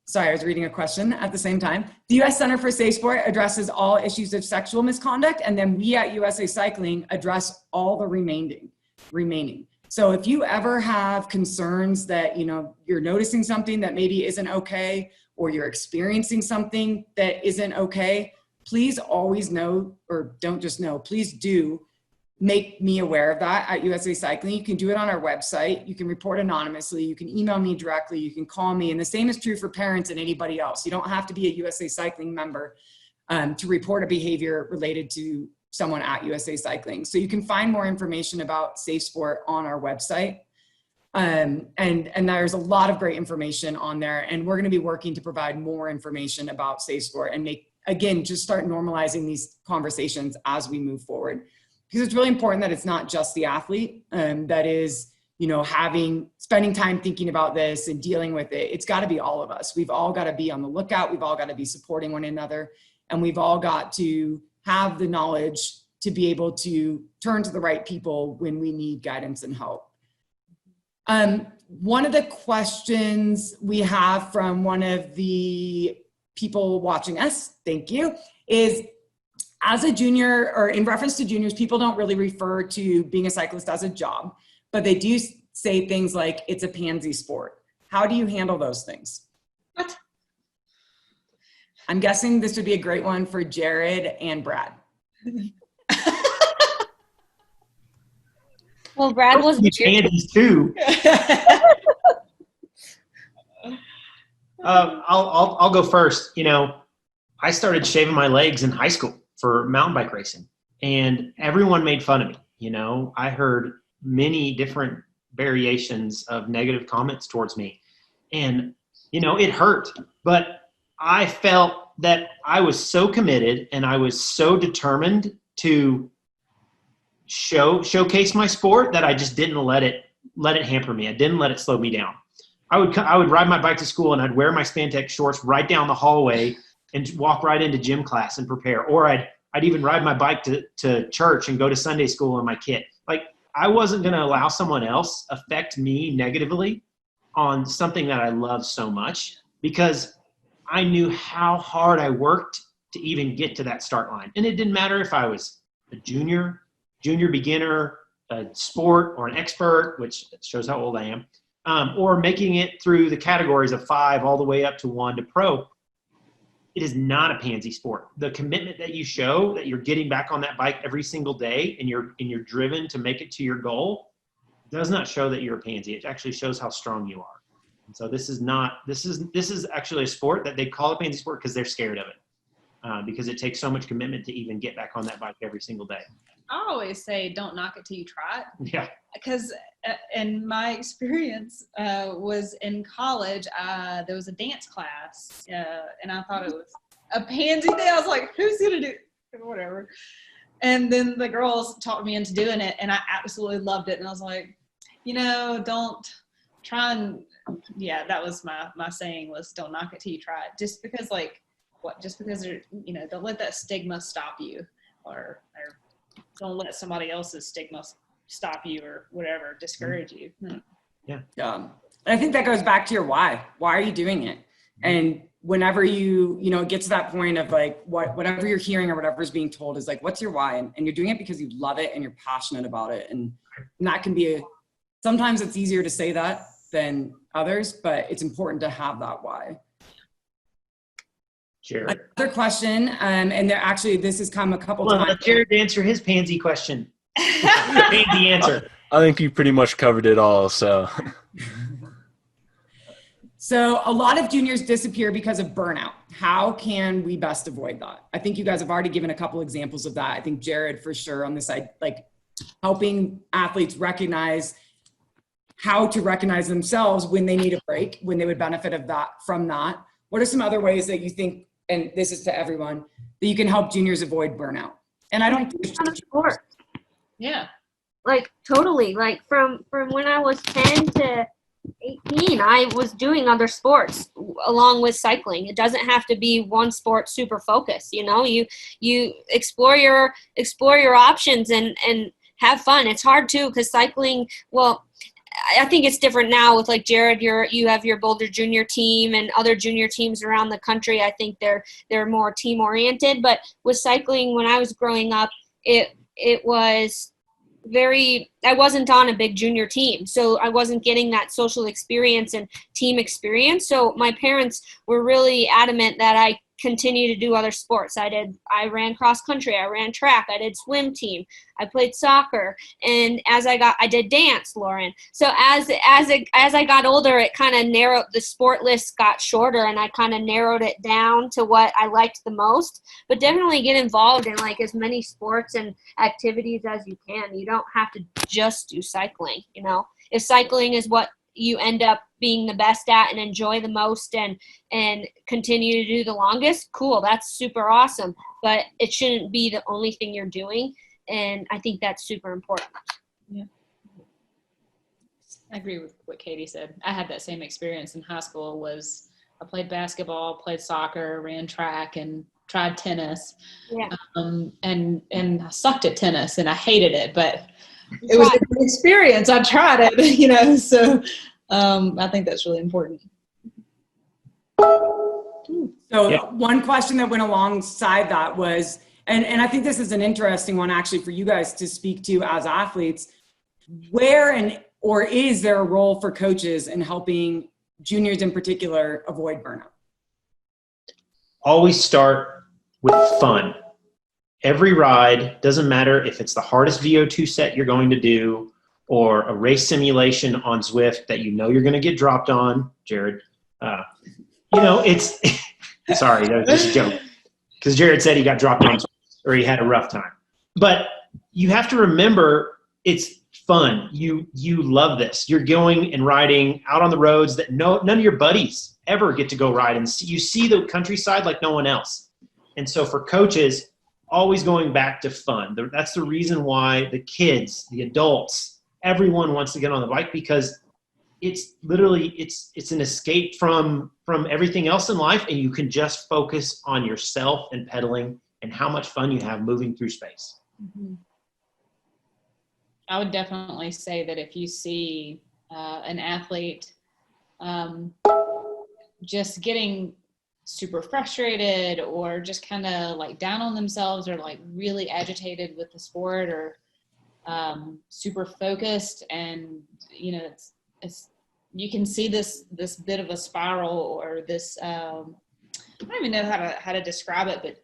sorry, I was reading a question at the same time. The US Center for Safe Sport addresses all issues of sexual misconduct, and then we at USA Cycling address all the remaining. So if you ever have concerns that, you're noticing something that maybe isn't okay, or you're experiencing something that isn't okay, please always know, or don't just know, please do make me aware of that at USA Cycling. You can do it on our website. You can report anonymously. You can email me directly. You can call me. And the same is true for parents and anybody else. You don't have to be a USA Cycling member to report a behavior related to someone at USA Cycling. So you can find more information about SafeSport on our website. And there's a lot of great information on there. And we're going to be working to provide more information about SafeSport and just start normalizing these conversations as we move forward. Because it's really important that it's not just the athlete that is, spending time thinking about this and dealing with it. It's got to be all of us. We've all got to be on the lookout. We've all got to be supporting one another. And we've all got to have the knowledge to be able to turn to the right people when we need guidance and help. One of the questions we have from one of the people watching us, thank you, is, as a junior, or in reference to juniors, people don't really refer to being a cyclist as a job, but they do say things like it's a pansy sport. How do you handle those things?
What?
I'm guessing this would be a great one for Jared and Brad.
Well, Brad was
pansies too. I'll go first. I started shaving my legs in high school for mountain bike racing, and everyone made fun of me. I heard many different variations of negative comments towards me, and it hurt, but I felt that I was so committed and I was so determined to showcase my sport that I just didn't let it hamper me. I didn't let it slow me down. I would ride my bike to school and I'd wear my Spandex shorts right down the hallway and walk right into gym class and prepare. Or I'd even ride my bike to church and go to Sunday school in my kit. Like, I wasn't going to allow someone else affect me negatively on something that I love so much, because I knew how hard I worked to even get to that start line. And it didn't matter if I was a junior beginner, a sport, or an expert, which shows how old I am, or making it through the categories of 5 all the way up to 1 to pro. It is not a pansy sport. The commitment that you show, that you're getting back on that bike every single day and you're driven to make it to your goal, does not show that you're a pansy. It actually shows how strong you are. And so this is actually a sport that they call a pansy sport because they're scared of it, because it takes so much commitment to even get back on that bike every single day.
I always say, don't knock it till you try it.
Yeah.
Because in my experience was in college, there was a dance class, and I thought it was a pansy thing. I was like, who's going to do it? Whatever. And then the girls talked me into doing it, and I absolutely loved it. And I was like, don't try and, that was my saying was, don't knock it till you try it. Just because don't let that stigma stop you, or don't let somebody else's stigma stop you or whatever, discourage you.
Yeah. I think that goes back to your why. Why are you doing it? And whenever you get to that point of like whatever you're hearing or whatever's being told is like, what's your why? And you're doing it because you love it and you're passionate about it. And that can be sometimes it's easier to say that than others, but it's important to have that why.
Jared.
Another question, and this has come a couple
Well,
times.
let Jared answer his pansy question. Pansy answer.
I think you pretty much covered it all. So
a lot of juniors disappear because of burnout. How can we best avoid that? I think you guys have already given a couple examples of that. I think Jared, for sure, on this side, like helping athletes recognize how to recognize themselves when they need a break, when they would benefit from that. What are some other ways that you think, and this is to everyone, that you can help juniors avoid burnout? And I don't think it's just
sport.
Yeah.
Like totally. Like from when I was 10 to 18, I was doing other sports along with cycling. It doesn't have to be one sport super focused. You explore your options and have fun. It's hard too, because cycling, well, I think it's different now with like Jared, you have your Boulder Junior team and other junior teams around the country. I think they're more team oriented, but with cycling, when I was growing up, it was I wasn't on a big junior team, so I wasn't getting that social experience and team experience. So my parents were really adamant that I continue to do other sports. I ran cross country, I ran track, I did swim team, I played soccer, and I did dance, Lauren. So as I got older, it kind of narrowed, the sport list got shorter, and I kind of narrowed it down to what I liked the most. But definitely get involved in like as many sports and activities as you can. You don't have to just do cycling. If cycling is what you end up being the best at and enjoy the most and continue to do the longest, cool, that's super awesome, but it shouldn't be the only thing you're doing, and I think that's super important.
Yeah, I agree with what Katie said. I had that same experience in high school. I played basketball, played soccer, ran track, and tried tennis.
Yeah.
And I sucked at tennis and I hated it, but it was a good experience. I tried it, so I think that's really important.
So one question that went alongside that was, and I think this is an interesting one actually for you guys to speak to as athletes, or is there a role for coaches in helping juniors in particular avoid burnout?
Always start with fun. Every ride, doesn't matter if it's the hardest VO2 set you're going to do or a race simulation on Zwift that you're going to get dropped on, Jared. It's – sorry, that was just a joke. Because Jared said he got dropped on Zwift or he had a rough time. But you have to remember it's fun. You love this. You're going and riding out on the roads that none of your buddies ever get to go ride. And you see the countryside like no one else. And so for coaches – always going back to fun. That's the reason why the kids, the adults, everyone wants to get on the bike, because it's literally, it's an escape from everything else in life, and you can just focus on yourself and pedaling and how much fun you have moving through space.
Mm-hmm. I would definitely say that if you see an athlete just getting super frustrated or just kind of like down on themselves or like really agitated with the sport or super focused, and it's you can see this bit of a spiral or this I don't even know how to describe it, but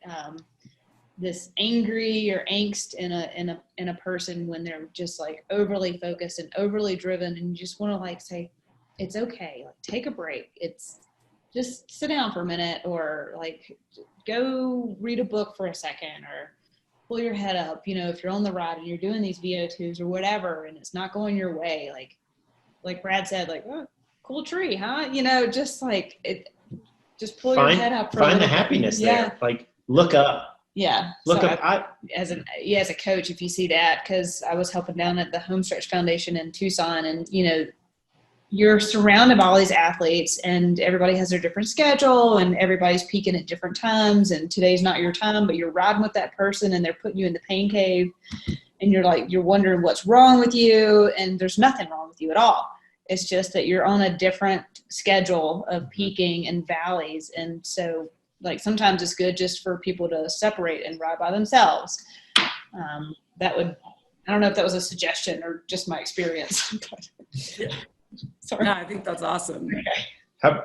this angry or angst in a person when they're just like overly focused and overly driven, and you just want to like say it's okay, like take a break, it's just sit down for a minute, or like go read a book for a second, or pull your head up, if you're on the ride and you're doing these VO2s or whatever and it's not going your way, like Brad said, like, oh, cool tree, huh? Just like it, just pull your head up. Find
the happiness there. Like look up,
Yeah.
Look,
So as a coach, if you see that, because I was helping down at the Homestretch Foundation in Tucson, and you're surrounded by all these athletes, and everybody has their different schedule, and everybody's peaking at different times, and today's not your time, but you're riding with that person, and they're putting you in the pain cave, and you're wondering what's wrong with you, and there's nothing wrong with you at all. It's just that you're on a different schedule of peaking and valleys, and so sometimes it's good just for people to separate and ride by themselves. I don't know if that was a suggestion or just my experience. Sorry.
No, I think that's awesome.
Okay.
How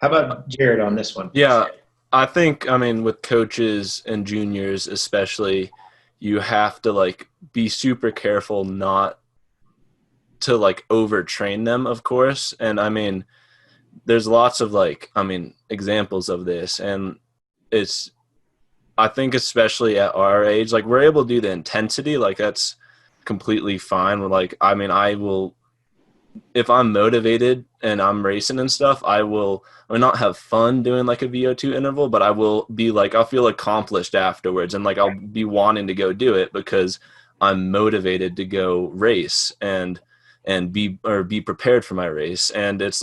about Jared on this one?
Yeah, I think, with coaches and juniors especially, you have to be super careful not to overtrain them, of course. And there's lots of examples of this, and I think especially at our age, we're able to do the intensity, that's completely fine. I will, if I'm motivated and I'm racing and stuff, I will not have fun doing a VO2 interval, but I will be I'll feel accomplished afterwards, and I'll be wanting to go do it because I'm motivated to go race and be prepared for my race. And it's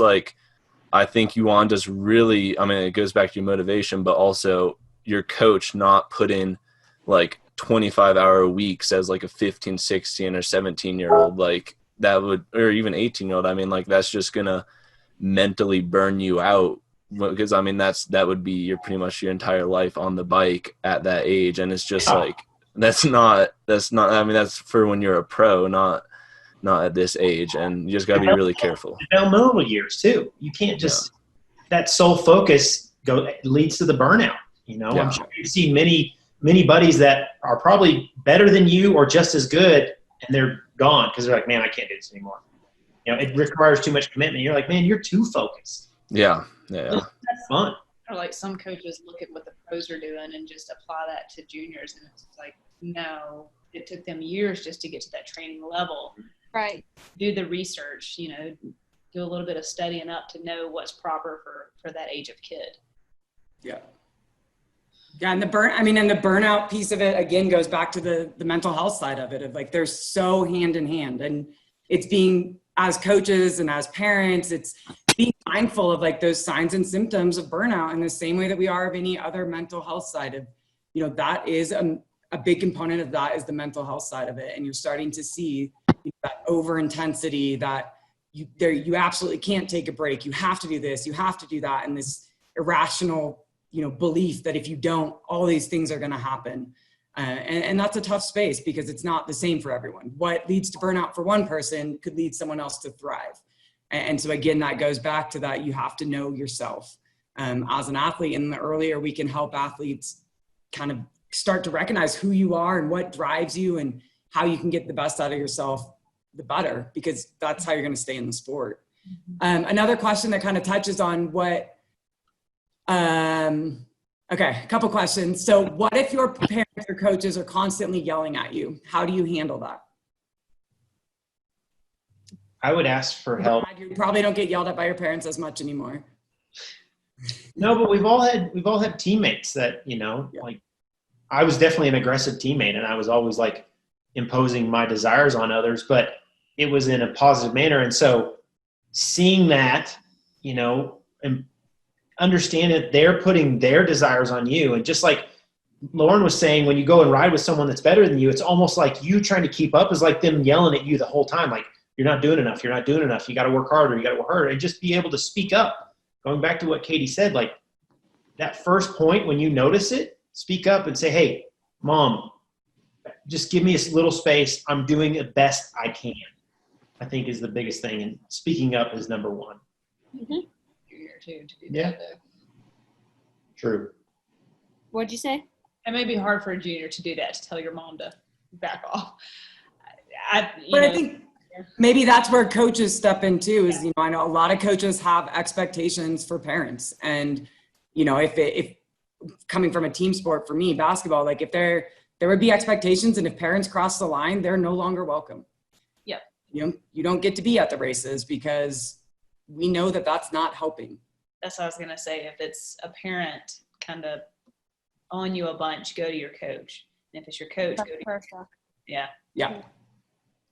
I think you want to just really, it goes back to your motivation, but also your coach not put in 25-hour weeks as a 15, 16 or 17-year-old, that would, or even 18-year-old. That's just going to mentally burn you out, because that would be pretty much your entire life on the bike at that age. And it's just that's for when you're a pro, not at this age. And you just got to be really careful.
Developmental years too. You can't just that sole focus leads to the burnout. I'm sure you see many buddies that are probably better than you or just as good, and they're gone because they're man, I can't do this anymore. It requires too much commitment. You're man, you're too focused.
Yeah.
That's fun.
Or some coaches look at what the pros are doing and just apply that to juniors, and it's no, it took them years just to get to that training level.
Right.
Do the research, do a little bit of studying up to know what's proper for that age of kid.
Yeah. Yeah, and the burnout piece of it again goes back to the mental health side of it. Of they're so hand in hand, and it's being, as coaches and as parents, it's being mindful of those signs and symptoms of burnout in the same way that we are of any other mental health side of, that is a big component of that is the mental health side of it. And you're starting to see that over intensity, that you absolutely can't take a break. You have to do this, you have to do that, and this irrational belief that if you don't, all these things are going to happen. And that's a tough space because it's not the same for everyone. What leads to burnout for one person could lead someone else to thrive. And so again, that goes back to that you have to know yourself as an athlete. And the earlier we can help athletes kind of start to recognize who you are and what drives you and how you can get the best out of yourself, the better, because that's how you're going to stay in the sport. Another question that kind of touches on what, okay, a couple questions. So what if your parents or coaches are constantly yelling at you? How do you handle that?
I would ask for help.
You probably don't get yelled at by your parents as much anymore.
No, but we've all had teammates that, I was definitely an aggressive teammate, and I was always imposing my desires on others, but it was in a positive manner. And so seeing that, and understand that they're putting their desires on you. And just like Lauren was saying, when you go and ride with someone that's better than you, it's almost like you trying to keep up is like them yelling at you the whole time. You're not doing enough. You're not doing enough. You got to work harder. You got to work harder, and just be able to speak up. Going back to what Katie said, that first point when you notice it, speak up and say, hey, Mom, just give me a little space. I'm doing the best I can, I think is the biggest thing. And speaking up is number one.
Mm-hmm.
To do
Yeah.
that, though.
True.
What'd you say?
It may be hard for a junior to do that, to tell your mom to back off.
I think maybe that's where coaches step in too, is, I know a lot of coaches have expectations for parents. And, if coming from a team sport, for me, basketball, if there would be expectations, and if parents cross the line, they're no longer welcome.
Yep.
You don't get to be at the races because we know that that's not helping.
That's what I was going to say. If it's a parent kind of on you a bunch, go to your coach. And if it's your coach, go to your, yeah.
Yeah.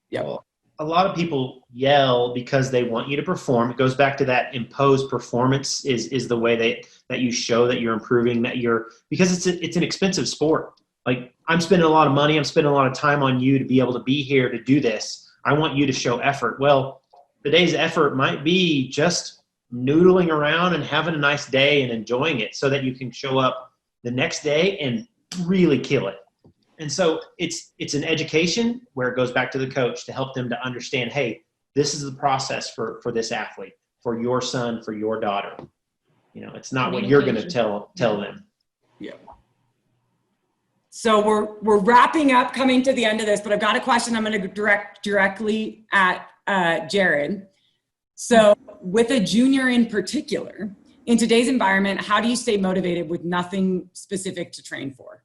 Yeah.
Well, a lot of people yell because they want you to perform. It goes back to that imposed performance is the way that you show that you're improving, that you're, because it's an expensive sport. Like, I'm spending a lot of money. I'm spending a lot of time on you to be able to be here to do this. I want you to show effort. Well, today's effort might be just noodling around and having a nice day and enjoying it so that you can show up the next day and really kill it. And so it's an education where it goes back to the coach to help them to understand, hey, this is the process for this athlete, for your son, for your daughter. You know, it's not what you're going to tell them.
Yeah. So we're wrapping up, coming to the end of this, but I've got a question I'm going to direct directly at Jared. So with a junior in particular, in today's environment, how do you stay motivated with nothing specific to train for?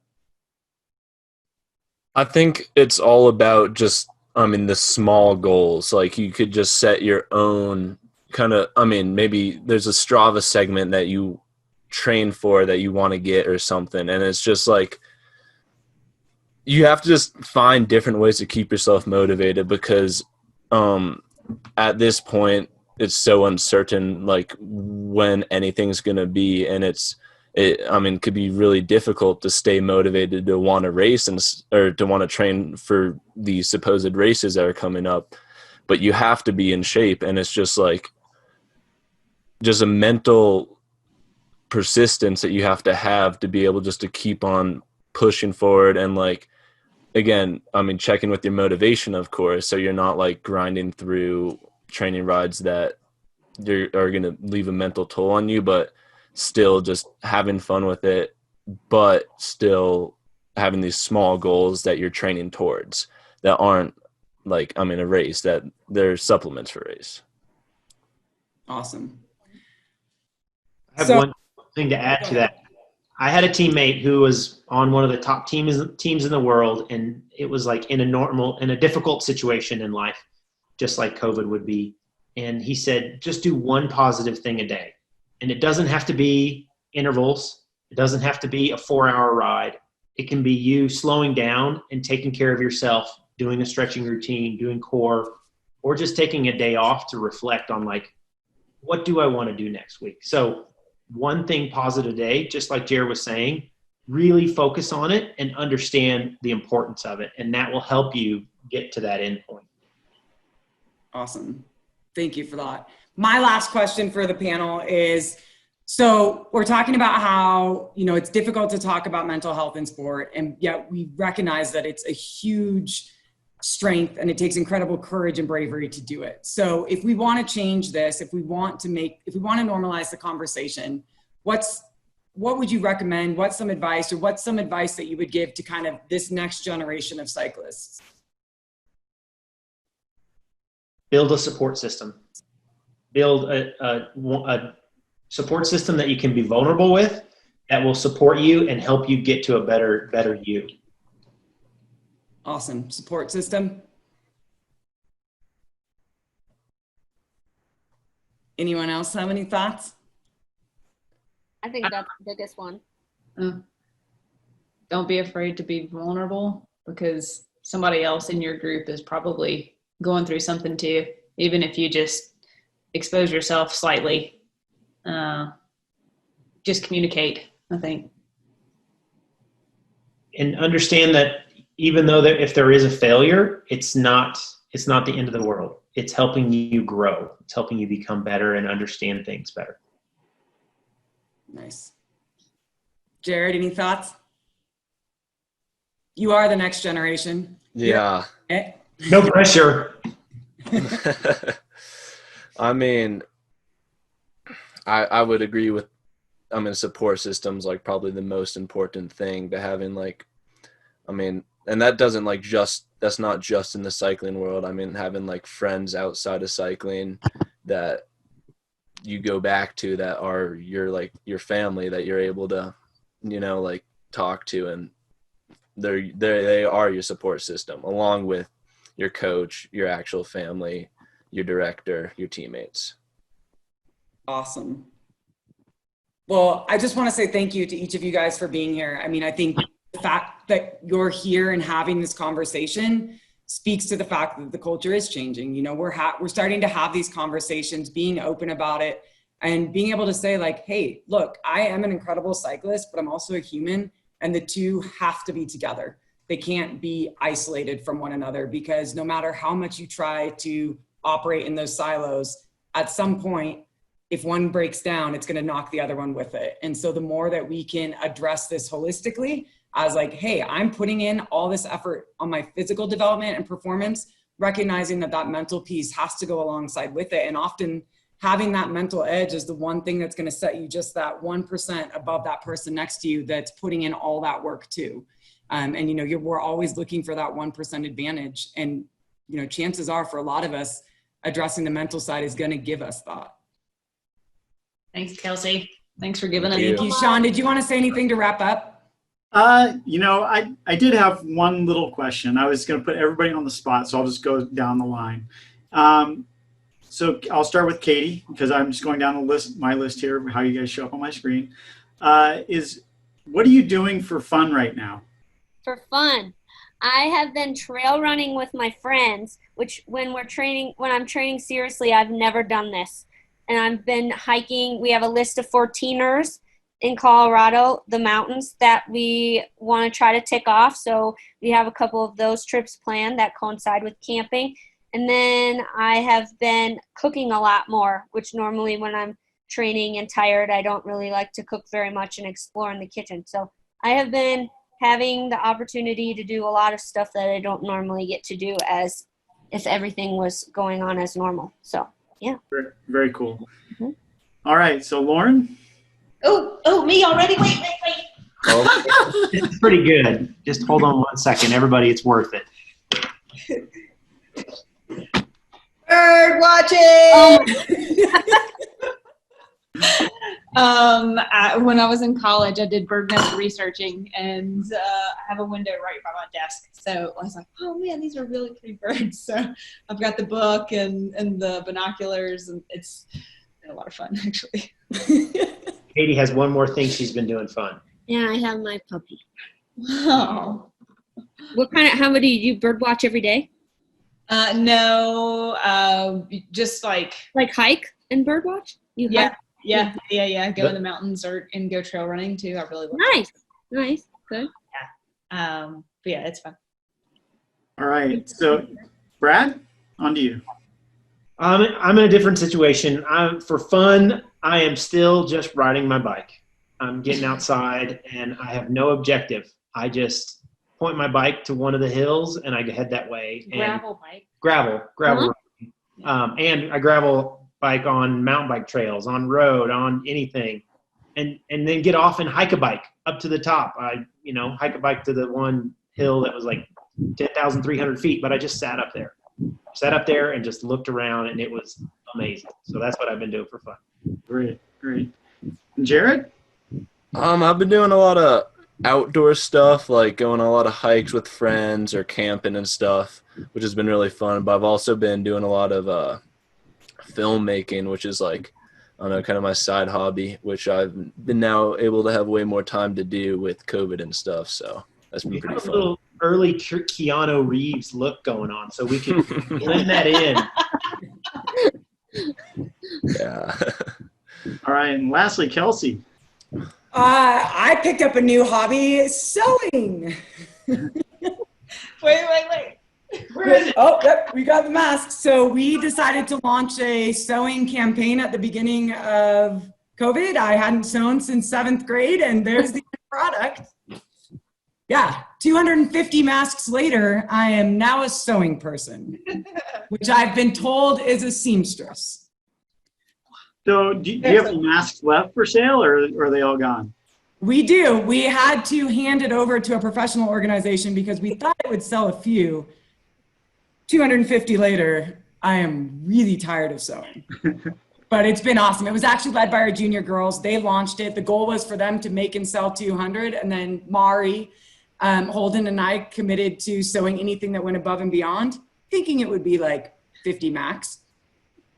I think it's all about just, the small goals. Like, you could just set your own kind of, maybe there's a Strava segment that you train for that you want to get or something. And it's just like, you have to just find different ways to keep yourself motivated because at this point, it's so uncertain, like, when anything's going to be. And it could be really difficult to stay motivated to want to race or to want to train for the supposed races that are coming up. But you have to be in shape. And it's just like, just a mental persistence that you have to be able just to keep on pushing forward. And like, again, checking with your motivation, of course, so you're not like grinding through training rides that are going to leave a mental toll on you, but still just having fun with it, but still having these small goals that you're training towards that aren't like, a race, that they're supplements for race.
Awesome.
I have one thing to add to that. I had a teammate who was on one of the top teams in the world, and it was like in a difficult situation in life, just like COVID would be. And he said, just do one positive thing a day. And it doesn't have to be intervals. It doesn't have to be a 4-hour ride. It can be you slowing down and taking care of yourself, doing a stretching routine, doing core, or just taking a day off to reflect on, like, what do I want to do next week? So one thing positive a day, just like Jared was saying, really focus on it and understand the importance of it. And that will help you get to that end point.
Awesome. Thank you for that. My last question for the panel is, so we're talking about how, it's difficult to talk about mental health in sport, and yet we recognize that it's a huge strength and it takes incredible courage and bravery to do it. So if we want to change this, if we want to normalize the conversation, what would you recommend? What's some advice that you would give to kind of this next generation of cyclists?
Build a support system. Build a support system that you can be vulnerable with, that will support you and help you get to a better you.
Awesome. Support system. Anyone else have any thoughts?
I think that's the biggest one.
Don't be afraid to be vulnerable, because somebody else in your group is probably going through something too, even if you just expose yourself slightly. Just communicate, I think. And
understand that even though if there is a failure, it's not the end of the world. It's helping you grow. It's helping you become better and understand things better.
Nice. Jared, any thoughts? You are the next generation.
Yeah.
No pressure.
I would agree with, support systems, like, probably the most important thing to having, like, and that doesn't that's not just in the cycling world. Having like friends outside of cycling that you go back to, that are your family, that you're able to, talk to, and they are your support system, along with your coach, your actual family, your director, your teammates.
Awesome. Well, I just want to say thank you to each of you guys for being here. I mean, I think the fact that you're here and having this conversation speaks to the fact that the culture is changing. You know, we're starting to have these conversations, being open about it, and being able to say like, hey, look, I am an incredible cyclist, but I'm also a human, and the two have to be together. They can't be isolated from one another, because no matter how much you try to operate in those silos, at some point, if one breaks down, it's going to knock the other one with it. And so the more that we can address this holistically as like, hey, I'm putting in all this effort on my physical development and performance, recognizing that that mental piece has to go alongside with it. And often having that mental edge is the one thing that's going to set you just that 1% above that person next to you that's putting in all that work too. And, you know, we're always looking for that 1% advantage. And, you know, chances are for a lot of us, addressing the mental side is going to give us that.
Thanks, Kelsey. Thanks for giving it.
Thank you. Sean, did you want to say anything to wrap up?
You know, I did have one little question. I was going to put everybody on the spot, so I'll just go down the line. So I'll start with Katie, because I'm just going down my list here of how you guys show up on my screen. What are you doing for fun right now?
For fun, I have been trail running with my friends, which when I'm training seriously, I've never done this. And I've been hiking. We have a list of 14ers in Colorado, the mountains that we want to try to tick off. So we have a couple of those trips planned that coincide with camping. And then I have been cooking a lot more, which normally when I'm training and tired, I don't really like to cook very much and explore in the kitchen. So I have been having the opportunity to do a lot of stuff that I don't normally get to do as if everything was going on as normal. So. Yeah.
Very, very cool. Mm-hmm. All right. So, Lauren?
Oh, me already? Wait.
Oh, it's pretty good. Just hold on 1 second. Everybody, it's worth it.
Bird watching! When I was in college, I did bird nest researching, and I have a window right by my desk. So I was like, oh man, these are really pretty birds. So I've got the book and the binoculars, and it's been a lot of fun, actually.
Katie has one more thing she's been doing fun.
Yeah, I have my puppy.
Wow.
How many do you bird watch every day?
No, just like
hike and bird watch?
Yeah. Go in the mountains and go trail running too. I really love
it. Nice. Good.
Yeah. But yeah, it's fun.
All right. So, Brad, on to you.
I'm in a different situation. For fun, I am still just riding my bike. I'm getting outside, and I have no objective. I just point my bike to one of the hills, and I head that way.
Gravel bike?
Gravel.
Uh-huh.
And I gravel bike on mountain bike trails, on road, on anything, and then get off and hike a bike up to the top. I hike a bike to the one hill that was like 10,300 feet, but I just sat up there and just looked around, and it was amazing. So that's what I've been doing for fun.
Great. Jared?
I've been doing a lot of outdoor stuff, like going on a lot of hikes with friends or camping and stuff, which has been really fun. But I've also been doing a lot of filmmaking, which is like, I don't know, kind of my side hobby, which I've been now able to have way more time to do with COVID and stuff. So that's been pretty fun.
A little early Keanu Reeves look going on, so we can blend that in.
Yeah.
All right, and lastly, Kelsey.
I picked up a new hobby, sewing.
Wait.
Oh, yep, we got the masks. So we decided to launch a sewing campaign at the beginning of COVID. I hadn't sewn since 7th grade, and there's the product. Yeah, 250 masks later, I am now a sewing person, which I've been told is a seamstress.
So do you have any masks left for sale, or are they all gone?
We do. We had to hand it over to a professional organization because we thought it would sell a few. 250 later, I am really tired of sewing. But it's been awesome. It was actually led by our junior girls. They launched it. The goal was for them to make and sell 200. And then Mari, Holden, and I committed to sewing anything that went above and beyond, thinking it would be like 50 max.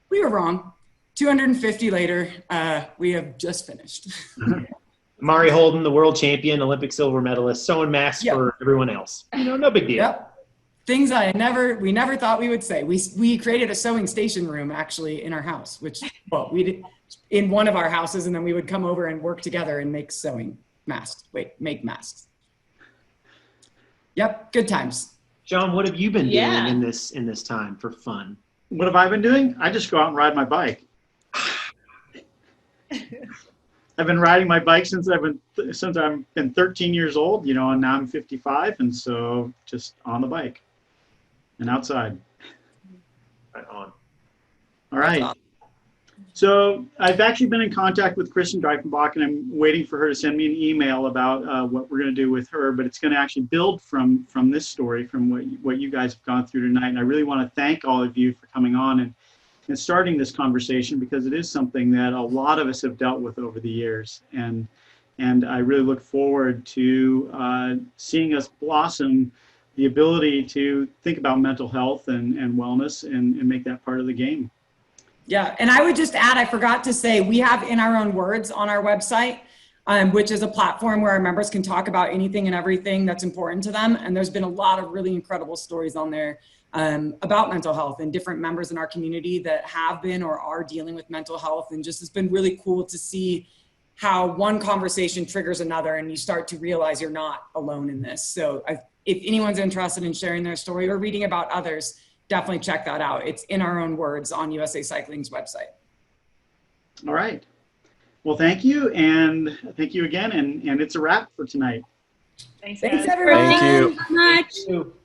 We were wrong. 250 later, we have just finished.
Mari Holden, the world champion, Olympic silver medalist, sewing masks for everyone else. No big deal.
Yep. Things we never thought we would say. We created a sewing station room actually in our house, which, well, we did in one of our houses, and then we would come over and work together and make make masks. Yep, good times.
John, what have you been doing in this time for fun?
What have I been doing? I just go out and ride my bike. I've been riding my bike since I've been 13 years old, and now I'm 55, and so just on the bike and outside.
Right on.
All right. So I've actually been in contact with Kristen Dreifenbach, and I'm waiting for her to send me an email about what we're going to do with her. But it's going to actually build from this story, from what you guys have gone through tonight. And I really want to thank all of you for coming on and starting this conversation, because it is something that a lot of us have dealt with over the years. And I really look forward to seeing us blossom the ability to think about mental health and wellness and make that part of the game.
Yeah, and I would just add, I forgot to say, we have In Our Own Words on our website, which is a platform where our members can talk about anything and everything that's important to them. And there's been a lot of really incredible stories on there about mental health and different members in our community that have been or are dealing with mental health. And just it's been really cool to see how one conversation triggers another, and you start to realize you're not alone in this. So if anyone's interested in sharing their story or reading about others, definitely check that out. It's In Our Own Words on USA Cycling's website.
All right. Well, thank you. And thank you again. And it's a wrap for tonight.
Thanks
everyone.
Thank you
so much.